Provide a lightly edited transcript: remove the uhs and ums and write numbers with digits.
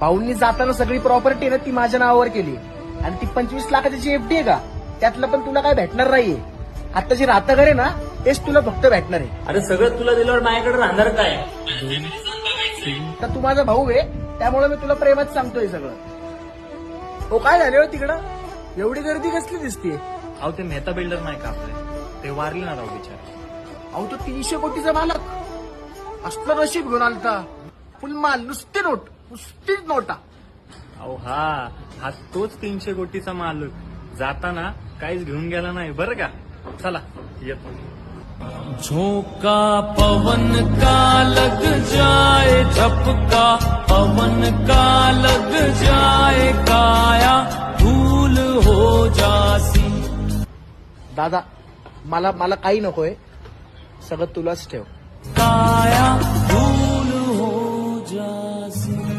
भाऊंनी जाताना सगळी प्रॉपर्टी ना ती माझ्या नावावर केली आणि ती 25 लाखाची जी एफडी आहे का त्यातलं पण तुला काय भेटणार नाहीये. आता जी राहतं घर आहे ना तेच तुला फक्त भेटणार आहे. अरे सगळं तुला दिल्यावर माझ्याकडे राहणार काय? तर तू माझा भाऊ आहे त्यामुळे मी तुला प्रेमात सांगतोय सगळं. हो काय झाले हो तिकडं एवढी गर्दी कसली दिसतीये? अहो ते मेहता बिल्डर नाही का आपले, ते वारले ना राव बिचार. अहो तो 300 कोटीचा मालक असलं नशीब घेऊन आलता. फुल माल नुसती नोट नुसतीच नोटा. अहो हा तोच 300 कोटीचा मालक जाताना काहीच घेऊन गेला नाही बरं का. चला येतो. झोंका पवन का लग जाए झपका, पवन का लग जाए काया धूल हो जासी. दादा मला काही नकोय सगळं तुलाच ठेव. काया धूल हो जासी.